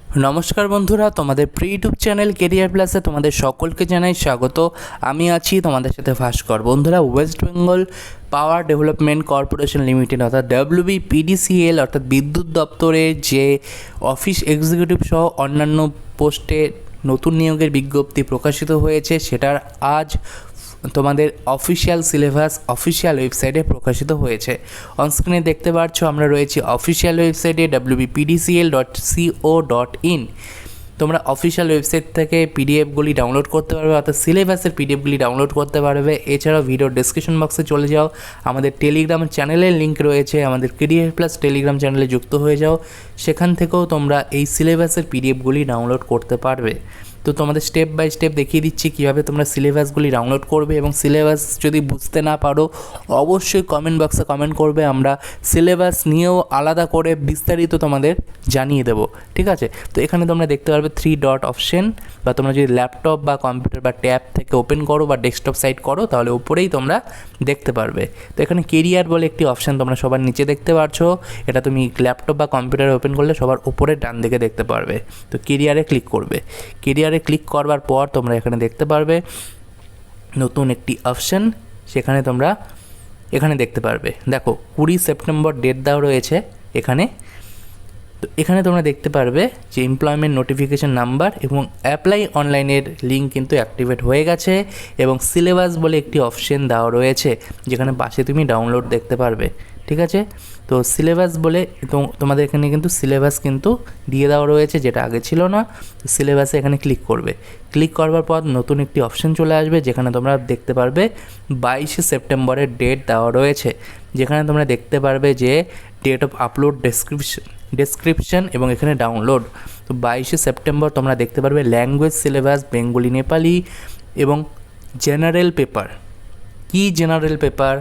নমস্কার বন্ধুরা, তোমাদের প্রি ইউটিউব চ্যানেল কেরিয়ার প্লাসে তোমাদের সকলকে জানাই স্বাগত। আমি আছি তোমাদের সাথে ভাস্কর। বন্ধুরা, West Bengal power development corporation limited অর্থাৎ WBPDCL অর্থাৎ বিদ্যুৎ দপ্তরের যে অফিস এক্সিকিউটিভ সহ অন্যান্য পোস্টে নতুন নিয়োগের বিজ্ঞপ্তি প্রকাশিত হয়েছে, সেটার আজ তোমাদের অফিসিয়াল সিলেবাস অফিসিয়াল ওয়েবসাইটে প্রকাশিত হয়েছে। অনস্ক্রিনে দেখতে পাচ্ছ আমরা রয়েছি অফিসিয়াল ওয়েবসাইটে wbpdcl.co.in। তোমরা অফিসিয়াল ওয়েবসাইট থেকে পিডিএফগুলি ডাউনলোড করতে পারবে, অর্থাৎ সিলেবাসের পিডিএফগুলি ডাউনলোড করতে পারবে। এছাড়াও ভিডিও ডেসক্রিপশন বক্সে চলে যাও, আমাদের টেলিগ্রাম চ্যানেলের লিঙ্ক রয়েছে, আমাদের কেরিয়ার প্লাস টেলিগ্রাম চ্যানেলে যুক্ত হয়ে যাও, সেখান থেকেও তোমরা এই সিলেবাসের পিডিএফগুলি ডাউনলোড করতে পারবে। তো তোমাদের স্টেপ বাই স্টেপ দেখিয়ে দিচ্ছি কীভাবে তোমরা সিলেবাসগুলি ডাউনলোড করবে, এবং সিলেবাস যদি বুঝতে না পারো অবশ্যই কমেন্ট বক্সে কমেন্ট করবে, আমরা সিলেবাস নিয়েও আলাদা করে বিস্তারিত তোমাদের জানিয়ে দেবো, ঠিক আছে। তো এখানে তোমরা দেখতে পারবে 3 ডট অপশন, বা তোমরা যদি ল্যাপটপ বা কম্পিউটার বা ট্যাব থেকে ওপেন করো বা ডেস্কটপ সাইট করো তাহলে উপরেই তোমরা দেখতে পারবে। তো এখানে কেরিয়ার বলে একটি অপশান তোমরা সবার নিচে দেখতে পাচ্ছ, এটা তুমি ল্যাপটপ বা কম্পিউটারে ওপেন করলে সবার উপরে ডান দিকে দেখতে পারবে। তো কেরিয়ারে ক্লিক করবে। কেরিয়ারে ক্লিক করবার পর তোমরা এখানে দেখতে পারবে নতুন একটি অপশান, সেখানে তোমরা এখানে দেখতে পারবে, দেখো 20 সেপ্টেম্বর ডেট দেওয়া রয়েছে এখানে। তো এখানে তোমরা দেখতে পারবে যে এমপ্লয়মেন্ট নোটিফিকেশান নাম্বার এবং অ্যাপ্লাই অনলাইনের লিঙ্ক কিন্তু অ্যাক্টিভেট হয়ে গেছে, এবং সিলেবাস বলে একটি অপশন দেওয়া রয়েছে যেখানে পাশে তুমি ডাউনলোড দেখতে পারবে, ঠিক আছে। তো সিলেবাস বলে তোমাদের এখানে কিন্তু সিলেবাস কিন্তু দিয়ে দেওয়া রয়েছে, যেটা আগে ছিল না। তো সিলেবাসে এখানে ক্লিক করবে। ক্লিক করবার পর নতুন একটি অপশন চলে আসবে, যেখানে তোমরা দেখতে পারবে 22 সেপ্টেম্বরের ডেট দেওয়া রয়েছে, যেখানে তোমরা দেখতে পারবে যে ডেট অফ আপলোড ডেসক্রিপশন এবং এখানে ডাউনলোড। তো 22 সেপ্টেম্বর তোমরা দেখতে পারবে ল্যাঙ্গুয়েজ সিলেবাস বেঙ্গলি নেপালি এবং জেনারেল পেপার। কি জেনারেল পেপার,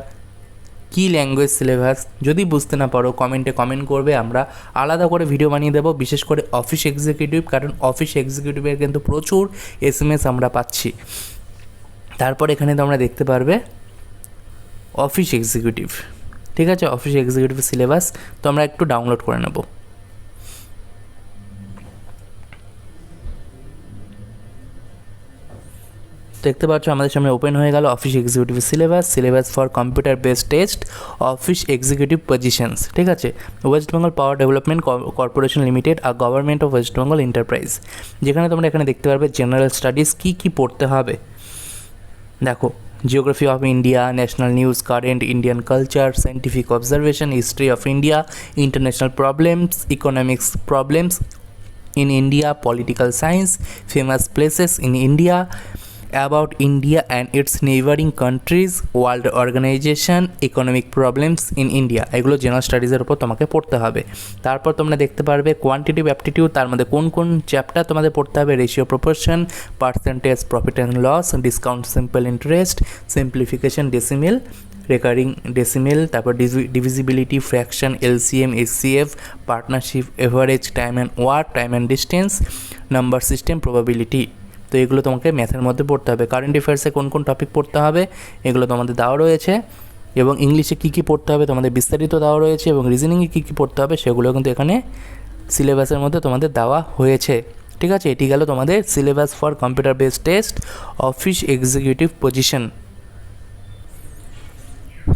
কি ল্যাঙ্গুয়েজ সিলেবাস যদি বুঝতে না পারো কমেন্টে কমেন্ট করবে, আমরা আলাদা করে ভিডিও বানিয়ে দেবো, বিশেষ করে অফিস এক্সিকিউটিভ, কারণ অফিস এক্সিকিউটিভের কিন্তু প্রচুর SMS আমরা পাচ্ছি। তারপর এখানে তোমরা দেখতে পারবে অফিস এক্সিকিউটিভ, ঠিক আছে। অফিস এক্সিকিউটিভ সিলেবাস তো আমরা একটু ডাউনলোড করে নেব। দেখতে পাচ্ছ আমাদের সামনে ওপেন হয়ে গেল office executive syllabus for computer based test office executive positions, ঠিক আছে। West Bengal power development corporation limited আর government of West Bengal enterprise, যেখানে তোমরা এখানে দেখতে পারবে জেনারেল স্টাডিজ কী পড়তে হবে। দেখো, geography of India, national news, current Indian culture, scientific observation, history of India, international problems, economics problems in India, political science, famous places in India, about India and its neighboring countries, world organization, economic problems in India, এগুলো general স্টাডিজের উপর তোমাকে পড়তে হবে। তারপর তোমরা দেখতে পারবে quantitative aptitude, তার মধ্যে কোন কোন চ্যাপ্টার তোমাদের পড়তে হবে, ratio proportion, percentage profit and loss, discount simple interest, simplification decimal, recurring decimal, তারপর divisibility, fraction, LCM, HCF, partnership, average, time and work, time and distance, number system, probability. তো এগুলো তোমাকে ম্যাথের মধ্যে পড়তে হবে। কারেন্ট অ্যাফেয়ার্সে কোন কোন টপিক পড়তে হবে এগুলো তোমাদের দেওয়া রয়েছে, এবং ইংলিশে কী কী পড়তে হবে তোমাদের বিস্তারিত দেওয়া রয়েছে, এবং রিজনিংয়ে কী কী পড়তে হবে সেগুলো কিন্তু এখানে সিলেবাসের মধ্যে তোমাদের দেওয়া হয়েছে, ঠিক আছে। এটি গেল তোমাদের syllabus for computer based test office executive position.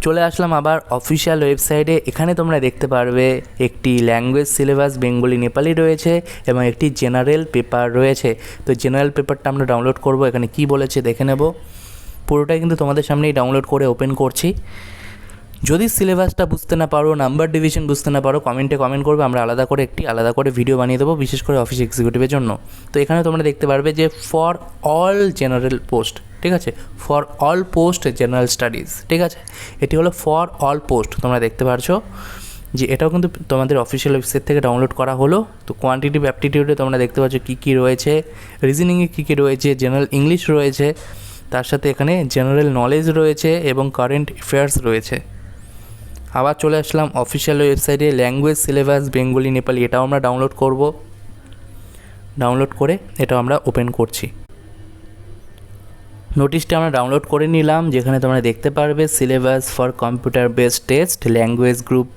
চলে আসলাম আবার অফিসিয়াল ওয়েবসাইটে। এখানে তোমরা দেখতে পারবে একটি ল্যাঙ্গুয়েজ সিলেবাস বেঙ্গলি নেপালি রয়েছে এবং একটি জেনারেল পেপার রয়েছে। তো জেনারেল পেপারটা আমরা ডাউনলোড করব, এখানে কি বলেছে দেখে নেব। পুরোটাই কিন্তু তোমাদের সামনেই ডাউনলোড করে ওপেন করছি। যদি সিলেবাসটা বুঝতে না পারো, নাম্বার ডিভিশন বুঝতে না পারো, কমেন্টে কমেন্ট করবে, আমরা আলাদা করে ভিডিও বানিয়ে দেবো, বিশেষ করে অফিস এক্সিকিউটিভের জন্য। তো এখানে তোমরা দেখতে পারবে যে ফর অল জেনারেল পোস্ট, ঠিক আছে, for all post general studies, ঠিক আছে। এটি হলো ফর অল পোস্ট, তোমরা দেখতে পারছো যে এটাও কিন্তু তোমাদের অফিসিয়াল ওয়েবসাইট থেকে ডাউনলোড করা হলো। তো কোয়ান্টিটিভ অ্যাপটিটিউডে তোমরা দেখতে পাচ্ছ কী রয়েছে, রিজনিংয়ে কী রয়েছে, জেনারেল ইংলিশ রয়েছে, তার সাথে এখানে জেনারেল নলেজ রয়েছে এবং কারেন্ট অ্যাফেয়ার্স রয়েছে। আবার চলে আসলাম অফিসিয়াল ওয়েবসাইটে, ল্যাঙ্গুয়েজ সিলেবাস বেঙ্গলি নেপালি, এটাও আমরা ডাউনলোড করব। ডাউনলোড করে এটাও আমরা ওপেন করছি। নোটিশটা আমরা ডাউনলোড করে নিলাম, যেখানে তোমরা দেখতে পারবে syllabus for computer based test language group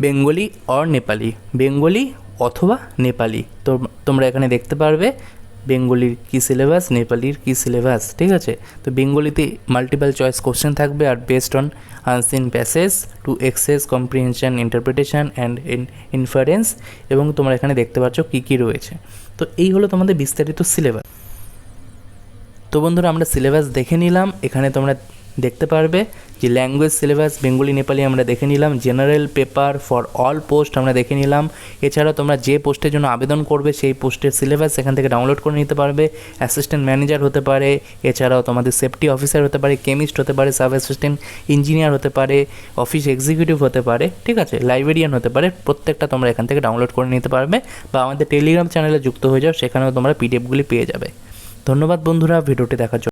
Bengali or Nepali, Bengali অথবা নেপালি। তো তোমরা এখানে দেখতে পারবে বেঙ্গলির কী সিলেবাস, নেপালির কী সিলেবাস, ঠিক আছে। তো বেঙ্গলিতে মাল্টিপল চয়েস কোশ্চেন থাকবে আর based on unseen passage to access comprehension interpretation and inference, এবং তোমরা এখানে দেখতে পাচ্ছ কী কী রয়েছে। তো এই হলো তোমাদের বিস্তারিত সিলেবাস। তো বন্ধুরা আমরা সিলেবাস দেখে নিলাম। এখানে তোমরা দেখতে পারবে যে ল্যাঙ্গুয়েজ সিলেবাস বেঙ্গলি নেপালি আমরা দেখে নিলাম, general paper for all post আমরা দেখে নিলাম। এছাড়াও তোমরা যে পোস্টের জন্য আবেদন করবে সেই পোস্টের সিলেবাস এখান থেকে ডাউনলোড করে নিতে পারবে। অ্যাসিস্ট্যান্ট ম্যানেজার হতে পারে, এছাড়াও তোমাদের সেফটি অফিসার হতে পারে, কেমিস্ট হতে পারে, সাব অ্যাসিস্ট্যান্ট ইঞ্জিনিয়ার হতে পারে, অফিস এক্সিকিউটিভ হতে পারে, ঠিক আছে, লাইব্রেরিয়ান হতে পারে। প্রত্যেকটা তোমরা এখান থেকে ডাউনলোড করে নিতে পারবে বা আমাদের টেলিগ্রাম চ্যানেলে যুক্ত হয়ে যাও, সেখানেও তোমরা পিডিএফগুলি পেয়ে যাবে। ধন্যবাদ বন্ধুরা ভিডিওটি দেখার জন্য।